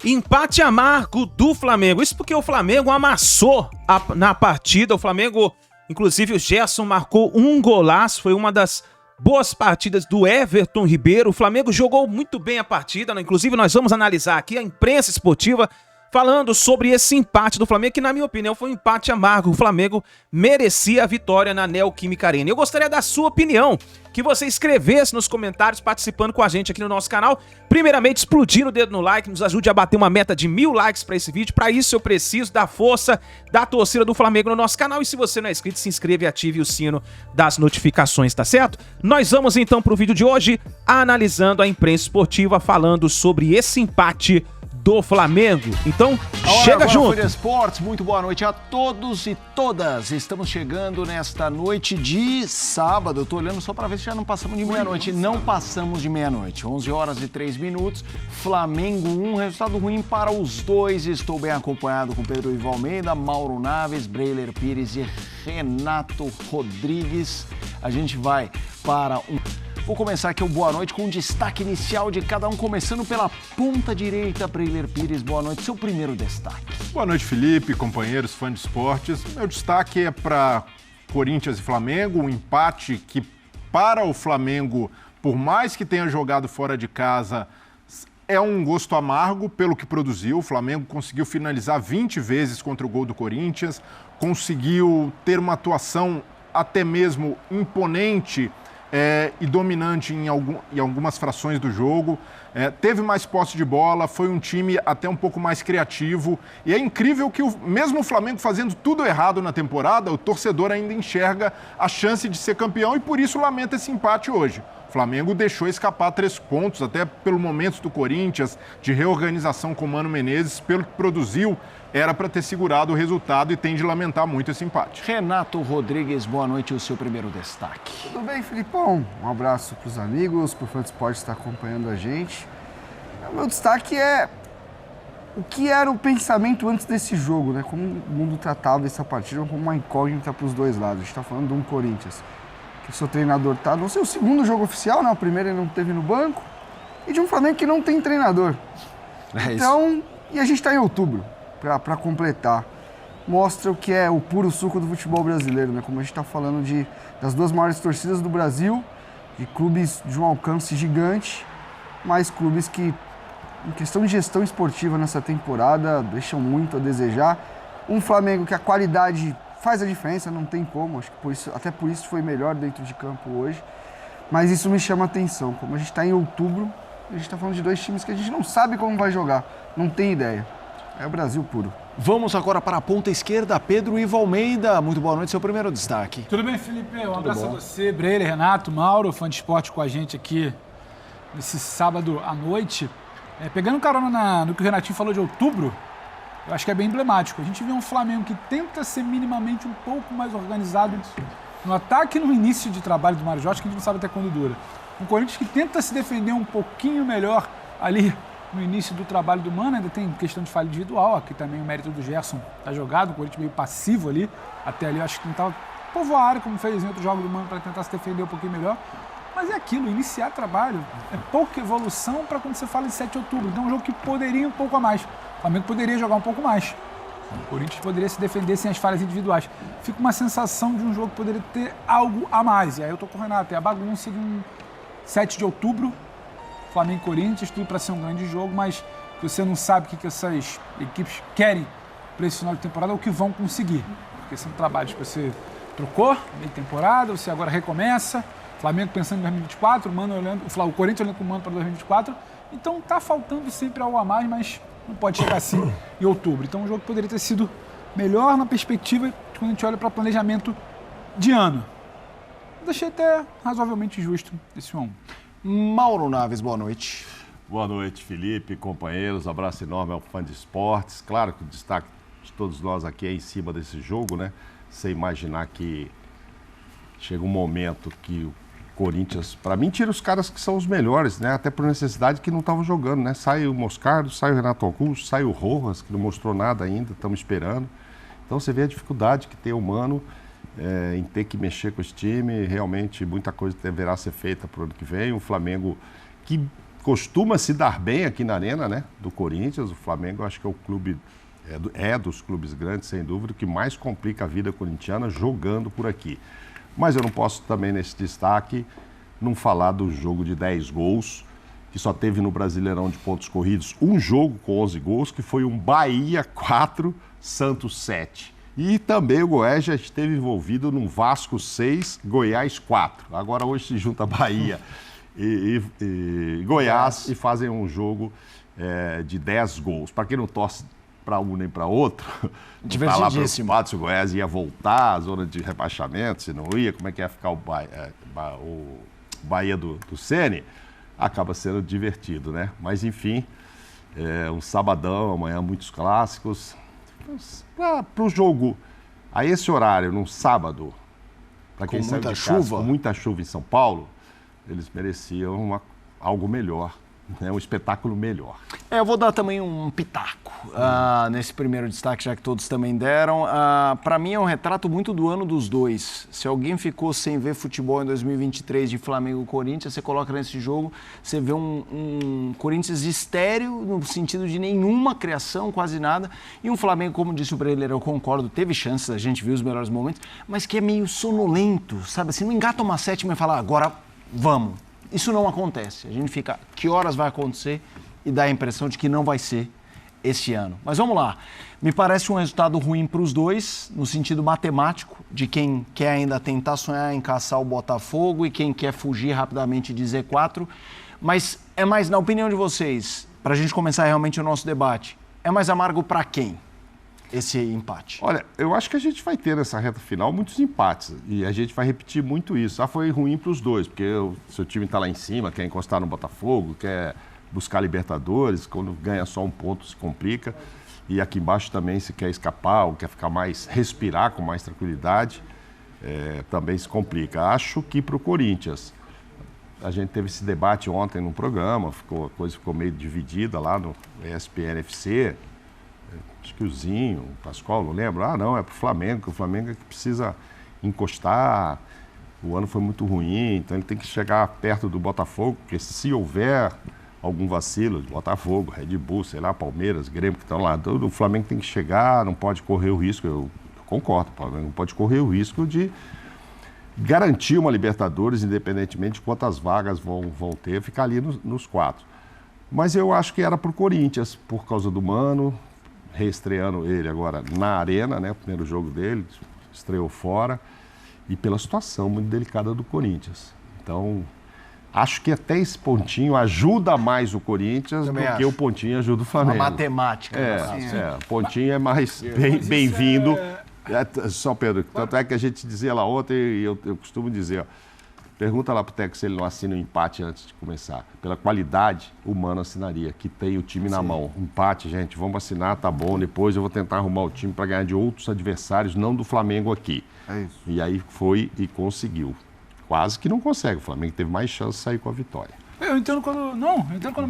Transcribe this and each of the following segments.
Empate amargo do Flamengo. Isso porque o Flamengo amassou na partida. O Flamengo, inclusive o Gerson marcou um golaço. Foi uma das boas partidas do Everton Ribeiro. O Flamengo jogou muito bem a partida, né? Inclusive nós vamos analisar aqui a imprensa esportiva falando sobre esse empate do Flamengo, que na minha opinião foi um empate amargo. O Flamengo merecia a vitória na Neoquímica Arena. Eu gostaria da sua opinião, que você escrevesse nos comentários, participando com a gente aqui no nosso canal. Primeiramente, explodindo o dedo no like, nos ajude a bater uma meta de 1000 likes para esse vídeo. Para isso eu preciso da força da torcida do Flamengo no nosso canal. E se você não é inscrito, se inscreva e ative o sino das notificações, tá certo? Nós vamos então para o vídeo de hoje, analisando a imprensa esportiva, falando sobre esse empate do Flamengo. Então, chega junto. Folha Esportes, muito boa noite a todos e todas. Estamos chegando nesta noite de sábado. Eu tô olhando só para ver se já não passamos de meia-noite. Não passamos de meia-noite. 11 horas e 3 minutos. Flamengo 1, resultado ruim para os dois. Estou bem acompanhado com Pedro Ivo Almeida, Mauro Naves, Breiler Pires e Renato Rodrigues. A gente vai para um... Vou começar aqui o boa noite com um destaque inicial de cada um, começando pela ponta direita. Breiler Pires, boa noite, seu primeiro destaque. Boa noite, Felipe, companheiros, fãs de esportes. Meu destaque é para Corinthians e Flamengo, um empate que para o Flamengo, por mais que tenha jogado fora de casa, é um gosto amargo pelo que produziu. O Flamengo conseguiu finalizar 20 vezes contra o gol do Corinthians, conseguiu ter uma atuação até mesmo imponente e dominante em algumas frações do jogo, teve mais posse de bola, foi um time até um pouco mais criativo, e é incrível que mesmo o Flamengo fazendo tudo errado na temporada, o torcedor ainda enxerga a chance de ser campeão e por isso lamenta esse empate hoje. O Flamengo deixou escapar 3 pontos, até pelo momento do Corinthians, de reorganização com o Mano Menezes, pelo que produziu, era para ter segurado o resultado e tem de lamentar muito esse empate. Renato Rodrigues, boa noite, o seu primeiro destaque. Tudo bem, Filipão? Um abraço para os amigos, para o Fã de Esporte estar acompanhando a gente. O meu destaque é o que era o pensamento antes desse jogo, né? Como o mundo tratava essa partida como uma incógnita para os dois lados. A gente está falando de um Corinthians, que o seu treinador está no seu segundo jogo oficial, né? O primeiro ele não teve no banco, e de um Flamengo que não tem treinador. Então, e a gente está em outubro. Para completar, mostra o que é o puro suco do futebol brasileiro, né? Como a gente está falando das 2 maiores torcidas do Brasil, de clubes de um alcance gigante, mas clubes que, em questão de gestão esportiva nessa temporada, deixam muito a desejar. Um Flamengo que a qualidade faz a diferença, não tem como, acho que até por isso foi melhor dentro de campo hoje, mas isso me chama a atenção, como a gente está em outubro, a gente está falando de 2 times que a gente não sabe como vai jogar, não tem ideia. É o Brasil puro. Vamos agora para a ponta esquerda, Pedro Ivo Almeida. Muito boa noite, seu primeiro destaque. Tudo bem, Felipe? Um abraço a você, Breiler, Renato, Mauro, fã de esporte com a gente aqui nesse sábado à noite. Pegando carona no que o Renatinho falou de outubro, eu acho que é bem emblemático. A gente vê um Flamengo que tenta ser minimamente um pouco mais organizado no ataque e no início de trabalho do Mário Jorge, que a gente não sabe até quando dura. Um Corinthians que tenta se defender um pouquinho melhor ali no início do trabalho do Mano, ainda tem questão de falha individual, aqui também o mérito do Gerson tá jogado, o Corinthians meio passivo ali, até ali eu acho que tentava povoar a área, como fez em outros jogos do Mano, para tentar se defender um pouquinho melhor, mas é aquilo, iniciar trabalho é pouca evolução para quando você fala de 7 de outubro, então é um jogo que poderia ir um pouco a mais, o Flamengo poderia jogar um pouco mais, o Corinthians poderia se defender sem as falhas individuais, fica uma sensação de um jogo que poderia ter algo a mais, e aí eu tô com o Renato, é a bagunça de um 7 de outubro, Flamengo e Corinthians, tudo para ser um grande jogo, mas você não sabe o que essas equipes querem para esse final de temporada ou o que vão conseguir. Porque são trabalhos que você trocou meio temporada, você agora recomeça, Flamengo pensando em 2024, o Corinthians olhando com o Mano para 2024, então tá faltando sempre algo a mais, mas não pode chegar assim em outubro. Então um jogo que poderia ter sido melhor na perspectiva de quando a gente olha para planejamento de ano. Eu deixei até razoavelmente justo esse 1-1. Mauro Naves, boa noite. Boa noite, Felipe, companheiros. Abraço enorme ao fã de esportes. Claro que o destaque de todos nós aqui é em cima desse jogo, né? Você imaginar que chega um momento que o Corinthians, para mim, tira os caras que são os melhores, né? Até por necessidade que não estavam jogando, né? Sai o Moscardo, sai o Renato Augusto, sai o Rojas, que não mostrou nada ainda, estamos esperando. Então você vê a dificuldade que tem o Mano em ter que mexer com esse time. Realmente muita coisa deverá ser feita para o ano que vem. O Flamengo que costuma se dar bem aqui na Arena, né? Do Corinthians. O Flamengo, eu acho que é o clube, dos clubes grandes, sem dúvida, que mais complica a vida corintiana jogando por aqui. Mas eu não posso também, nesse destaque, não falar do jogo de 10 gols, que só teve no Brasileirão de pontos corridos um jogo com 11 gols, que foi um Bahia 4, Santos 7. E também o Goiás já esteve envolvido num Vasco 6, Goiás 4. Agora hoje se junta Bahia e Goiás e fazem um jogo de 10 gols. Para quem não torce para um nem para outro, divertidíssimo. Tá lá se o Goiás ia voltar à zona de rebaixamento, se não ia, como é que ia ficar o Bahia do Ceni, acaba sendo divertido, né? Mas enfim, um sabadão, amanhã muitos clássicos. Para o jogo, a esse horário, num sábado, para quem saiu de casa, com muita chuva em São Paulo, eles mereciam algo melhor, né? Um espetáculo melhor. Eu vou dar também um pitaco nesse primeiro destaque, já que todos também deram. Para mim é um retrato muito do ano dos dois. Se alguém ficou sem ver futebol em 2023 de Flamengo e Corinthians, você coloca nesse jogo, você vê um Corinthians estéril, no sentido de nenhuma criação, quase nada, e um Flamengo, como disse o Breler, eu concordo, teve chances, a gente viu os melhores momentos, mas que é meio sonolento, sabe? Assim, não engata uma sétima e fala, agora vamos. Isso não acontece. A gente fica, que horas vai acontecer? E dá a impressão de que não vai ser esse ano. Mas vamos lá. Me parece um resultado ruim para os dois, no sentido matemático, de quem quer ainda tentar sonhar em caçar o Botafogo e quem quer fugir rapidamente de Z4. Mas é mais, na opinião de vocês, para a gente começar realmente o nosso debate, é mais amargo para quem esse empate? Olha, eu acho que a gente vai ter nessa reta final muitos empates e a gente vai repetir muito isso. Foi ruim para os dois, porque o seu time está lá em cima, quer encostar no Botafogo, quer buscar Libertadores, quando ganha só um ponto se complica. E aqui embaixo também, se quer escapar ou quer ficar respirar com mais tranquilidade, também se complica. Acho que para o Corinthians, a gente teve esse debate ontem no programa, a coisa ficou meio dividida lá no ESPN FC. Acho que o Zinho, o Pascoal, não lembro. Não, é para o Flamengo, que o Flamengo é que precisa encostar. O ano foi muito ruim, então ele tem que chegar perto do Botafogo, porque se houver algum vacilo de Botafogo, Red Bull, sei lá, Palmeiras, Grêmio, que estão lá, o Flamengo tem que chegar, não pode correr o risco, eu concordo, o Flamengo não pode correr o risco de garantir uma Libertadores, independentemente de quantas vagas vão ter, ficar ali nos 4. Mas eu acho que era para o Corinthians, por causa do Mano, reestreando ele agora na Arena, né, o primeiro jogo dele, estreou fora, e pela situação muito delicada do Corinthians. Então, acho que até esse pontinho ajuda mais o Corinthians do que o pontinho ajuda o Flamengo. A matemática. O pontinho é mais bem-vindo. Só, Pedro, tanto é que a gente dizia lá ontem, e eu costumo dizer, ó, pergunta lá pro Teco se ele não assina um empate antes de começar. Pela qualidade, o Mano assinaria, que tem o time na mão. Empate, gente, vamos assinar, tá bom. Depois eu vou tentar arrumar o time para ganhar de outros adversários, não do Flamengo aqui. É isso. E aí foi e conseguiu. Quase que não consegue. O Flamengo teve mais chance de sair com a vitória. Eu entendo quando o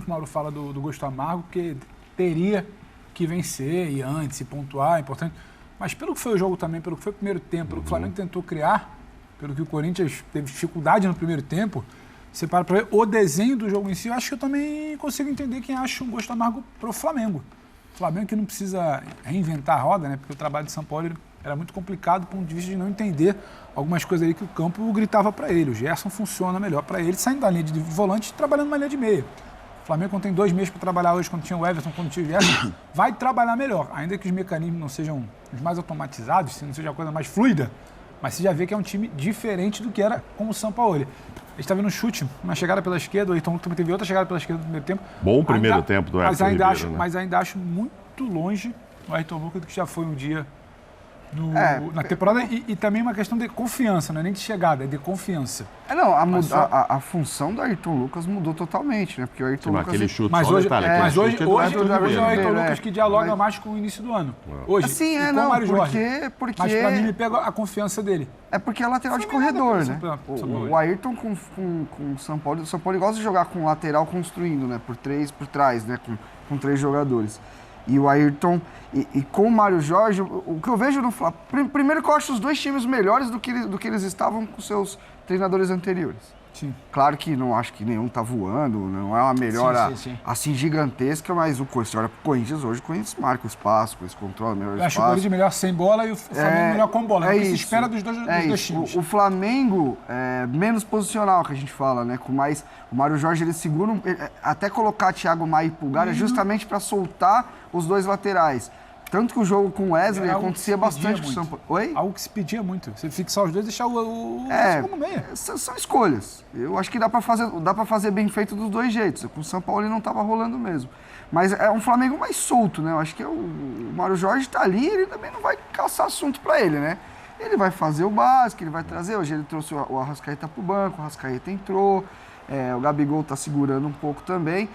Mauro fala do gosto amargo, porque teria que vencer e antes, e pontuar, é importante. Mas pelo que foi o jogo também, pelo que foi o primeiro tempo, pelo que o Flamengo tentou criar, pelo que o Corinthians teve dificuldade no primeiro tempo, você para ver o desenho do jogo em si, eu acho que eu também consigo entender quem acha um gosto amargo para o Flamengo. O Flamengo que não precisa reinventar a roda, né? Porque o trabalho de São Paulo era muito complicado do ponto de vista de não entender algumas coisas ali que o campo gritava para ele. O Gerson funciona melhor para ele, saindo da linha de volante e trabalhando na linha de meia. O Flamengo, quando tem 2 meses para trabalhar hoje, quando tinha o Everton, quando tinha o Gerson, vai trabalhar melhor. Ainda que os mecanismos não sejam os mais automatizados, se não seja a coisa mais fluida, mas você já vê que é um time diferente do que era com o Sampaoli. A gente está vendo um chute, uma chegada pela esquerda, o Ayrton também teve outra chegada pela esquerda no primeiro tempo. Bom primeiro tempo do Ayrton Ribeiro, né? Mas ainda acho muito longe o Ayrton Lucas do que já foi um dia na temporada. E também uma questão de confiança, não é nem de chegada, é de confiança. A função do Ayrton Lucas mudou totalmente, né? Porque o Ayrton Lucas... Aquele chute, mas hoje, detalhe, hoje é o Ayrton né? Lucas que dialoga mais com o início do ano. Hoje, Sim, com o Mário Jorge. porque... Mas pra mim me pega a confiança dele. É porque é lateral de corredor, né? O Ayrton com o São Paulo gosta de jogar com lateral construindo, né? Por trás, né? Com 3 jogadores. E o Ayrton, e com o Mário Jorge, o que eu vejo no Flamengo... Primeiro que eu acho os 2 times melhores do que eles estavam com seus treinadores anteriores. Sim. Claro que não acho que nenhum tá voando, não é uma melhora assim gigantesca, mas o Corinthians olha pro Corinthians hoje, o Corinthians marca o espaço, o Corinthians controla melhor o espaço. Eu acho o Corinthians melhor sem bola e o Flamengo melhor com bola. É o que se espera dos dois times. O Flamengo é menos posicional, que a gente fala, né? Com mais, o Mário Jorge, ele segura, até colocar Thiago Maia e Pulgar é justamente para soltar os dois laterais. Tanto que o jogo com o Wesley acontecia bastante com o São Paulo. Oi? Algo que se pedia muito. Você fixar os dois e deixar o segundo meia. São escolhas. Eu acho que dá para fazer bem feito dos dois jeitos. Com o São Paulo ele não estava rolando mesmo. Mas é um Flamengo mais solto, né? Eu acho que o Mário Jorge está ali, ele também não vai caçar assunto para ele, né? Ele vai fazer o básico, ele vai trazer. Hoje ele trouxe o Arrascaeta para o banco, o Arrascaeta entrou, o Gabigol está segurando um pouco também.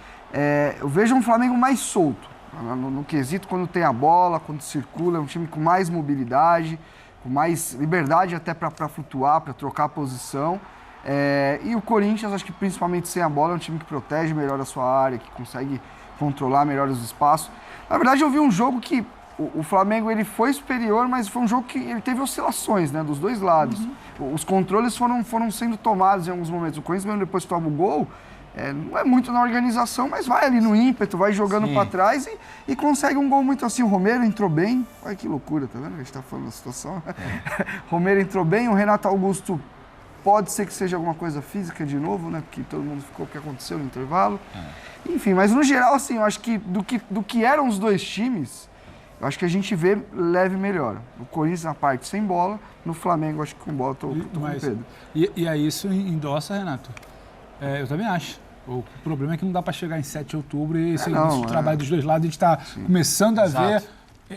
Eu vejo um Flamengo mais solto. No quesito, quando tem a bola, quando circula, é um time com mais mobilidade, com mais liberdade até para flutuar, para trocar a posição. E o Corinthians, acho que principalmente sem a bola, é um time que protege melhor a sua área, que consegue controlar melhor os espaços. Na verdade, eu vi um jogo que o Flamengo ele foi superior, mas foi um jogo que ele teve oscilações, né, dos dois lados. Os controles foram sendo tomados em alguns momentos. O Corinthians, mesmo depois que toma o gol, não é muito na organização, mas vai ali no ímpeto, vai jogando para trás e consegue um gol muito assim. O Romero entrou bem. Olha que loucura, tá vendo? A gente tá falando da situação. Romero entrou bem, o Renato Augusto pode ser que seja alguma coisa física de novo, né? Porque todo mundo ficou o que aconteceu no intervalo. Enfim, mas no geral, assim, eu acho que do que eram os dois times, eu acho que a gente vê leve melhora. O Corinthians na parte sem bola, no Flamengo, acho que com bola, tô com o Pedro. E aí isso endossa, Renato? Eu também acho. O problema é que não dá para chegar em 7 de outubro e esse trabalho dos dois lados, a gente está começando a ver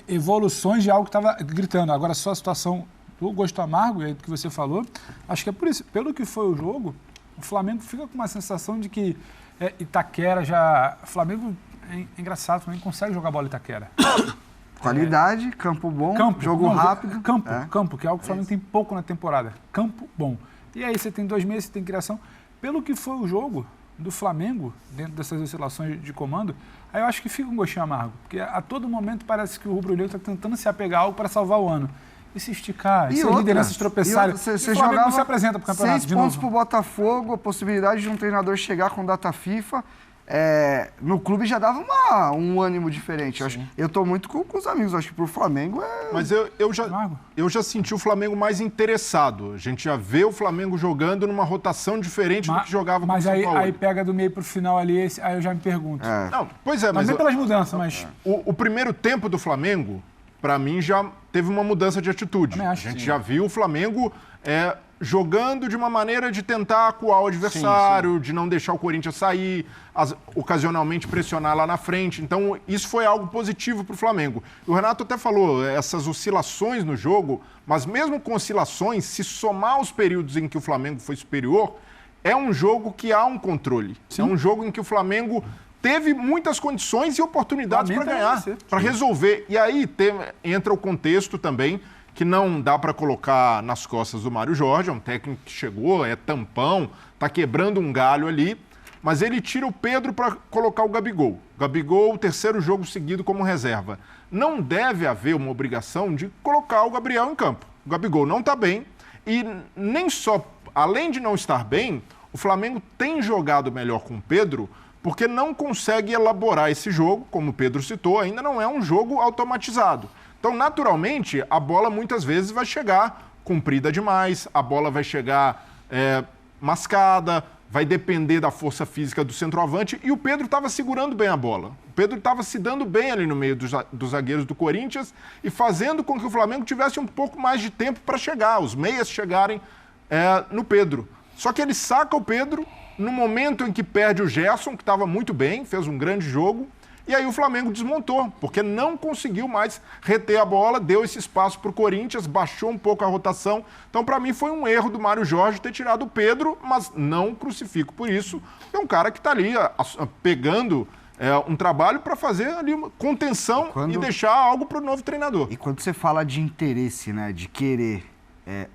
evoluções de algo que estava gritando. Agora, só a situação do gosto amargo, é que você falou, acho que é por isso, pelo que foi o jogo, o Flamengo fica com uma sensação de que Itaquera já... O Flamengo, é engraçado, o Flamengo consegue jogar bola em Itaquera. Qualidade, campo bom, jogo rápido. Campo, que é algo que o Flamengo tem pouco na temporada. Campo bom. E aí você tem 2 meses, você tem criação. Pelo que foi o jogo do Flamengo, dentro dessas oscilações de comando, aí eu acho que fica um gostinho amargo. Porque a todo momento parece que o rubro-negro está tentando se apegar a algo para salvar o ano. E se esticar, e se as lideranças tropeçarem, o Flamengo não se apresenta para o campeonato 6 pontos para o Botafogo, a possibilidade de um treinador chegar com data FIFA. No clube já dava um ânimo diferente. Eu estou muito com os amigos, acho que para o Flamengo Mas eu já senti o Flamengo mais interessado. A gente já vê o Flamengo jogando numa rotação diferente do que jogava com o São Paulo. Mas aí pega do meio para o final ali, aí eu já me pergunto. Não, pois é, mas... Também pelas mudanças, mas... O primeiro tempo do Flamengo, para mim, já teve uma mudança de atitude. A gente já viu o Flamengo... jogando de uma maneira de tentar acuar o adversário, de não deixar o Corinthians sair, ocasionalmente pressionar lá na frente. Então, isso foi algo positivo para o Flamengo. O Renato até falou, essas oscilações no jogo, mas mesmo com oscilações, se somar os períodos em que o Flamengo foi superior, é um jogo que há um controle. É um jogo em que o Flamengo teve muitas condições e oportunidades para ganhar, para resolver. E aí entra o contexto também, que não dá para colocar nas costas do Mário Jorge, é um técnico que chegou, é tampão, tá quebrando um galho ali, mas ele tira o Pedro para colocar o Gabigol. Gabigol, o 3º jogo seguido como reserva. Não deve haver uma obrigação de colocar o Gabriel em campo. O Gabigol não está bem e nem só, além de não estar bem, o Flamengo tem jogado melhor com o Pedro porque não consegue elaborar esse jogo, como o Pedro citou, ainda não é um jogo automatizado. Então, naturalmente, a bola muitas vezes vai chegar comprida demais, a bola vai chegar mascada, vai depender da força física do centroavante, e o Pedro estava segurando bem a bola. O Pedro estava se dando bem ali no meio dos zagueiros do Corinthians e fazendo com que o Flamengo tivesse um pouco mais de tempo para chegar, os meias chegarem no Pedro. Só que ele saca o Pedro no momento em que perde o Gerson, que estava muito bem, fez um grande jogo, e aí o Flamengo desmontou, porque não conseguiu mais reter a bola, deu esse espaço para o Corinthians, baixou um pouco a rotação. Então, para mim, foi um erro do Mário Jorge ter tirado o Pedro, mas não crucifico por isso. É um cara que está ali pegando um trabalho para fazer ali uma contenção e deixar algo para o novo treinador. E quando você fala de interesse, né, de querer,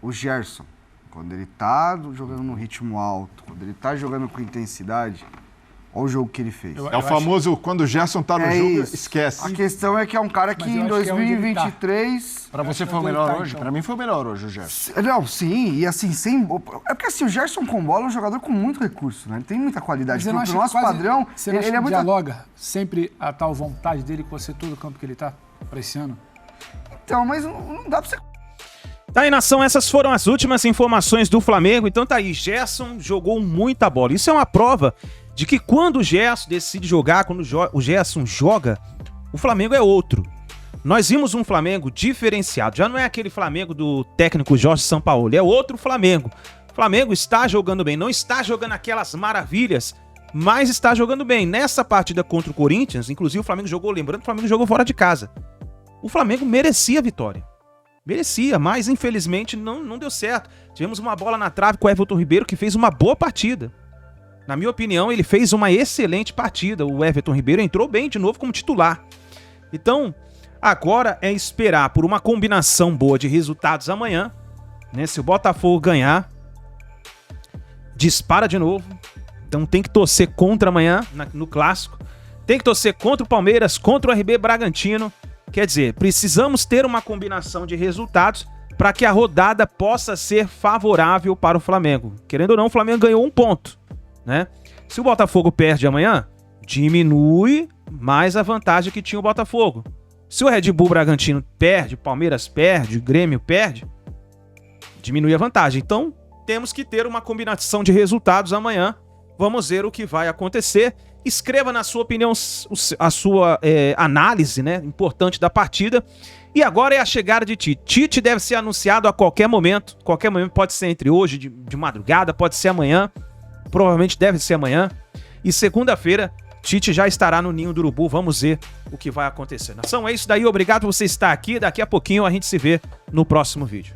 o Gerson, quando ele está jogando no ritmo alto, quando ele está jogando com intensidade, Olha o jogo que ele fez. É o famoso, quando o Gerson tá no jogo, isso. esquece. A questão é que é um cara que em 2023... Pra você foi o melhor hoje? Pra mim foi o melhor hoje, o Gerson. Não, sim, e assim, sem... É porque assim, o Gerson com bola é um jogador com muito recurso, né? Ele tem muita qualidade. Mas Pro nosso padrão, você não acha ele é que muito... dialoga sempre a tal vontade dele com você todo o campo que ele tá pra esse ano? Então, mas não dá pra você... Tá aí, nação, essas foram as últimas informações do Flamengo. Então tá aí, Gerson jogou muita bola. Isso é uma prova de que quando o Gerson decide jogar, quando o Gerson joga, o Flamengo é outro. Nós vimos um Flamengo diferenciado. Já não é aquele Flamengo do técnico Jorge Sampaoli, é outro Flamengo. O Flamengo está jogando bem, não está jogando aquelas maravilhas, mas está jogando bem. Nessa partida contra o Corinthians, inclusive o Flamengo jogou, lembrando que o Flamengo jogou fora de casa. O Flamengo merecia a vitória. Merecia, mas infelizmente não deu certo. Tivemos uma bola na trave com o Everton Ribeiro, que fez uma boa partida. Na minha opinião, ele fez uma excelente partida. O Everton Ribeiro entrou bem de novo como titular. Então, agora é esperar por uma combinação boa de resultados amanhã, né? Se o Botafogo ganhar, dispara de novo. Então tem que torcer contra amanhã, no Clássico. Tem que torcer contra o Palmeiras, contra o RB Bragantino. Quer dizer, precisamos ter uma combinação de resultados para que a rodada possa ser favorável para o Flamengo. Querendo ou não, o Flamengo ganhou 1 ponto, né? Se o Botafogo perde amanhã, diminui mais a vantagem que tinha o Botafogo. Se o Red Bull Bragantino perde, o Palmeiras perde, o Grêmio perde, diminui a vantagem. Então, temos que ter uma combinação de resultados amanhã. Vamos ver o que vai acontecer. Escreva na sua opinião a sua análise, né, importante da partida. E agora é a chegada de Tite. Tite deve ser anunciado a qualquer momento. Qualquer momento, pode ser entre hoje, de madrugada, pode ser amanhã. Provavelmente deve ser amanhã. E segunda-feira, Tite já estará no Ninho do Urubu. Vamos ver o que vai acontecer. Nação, é isso daí. Obrigado por você estar aqui. Daqui a pouquinho a gente se vê no próximo vídeo.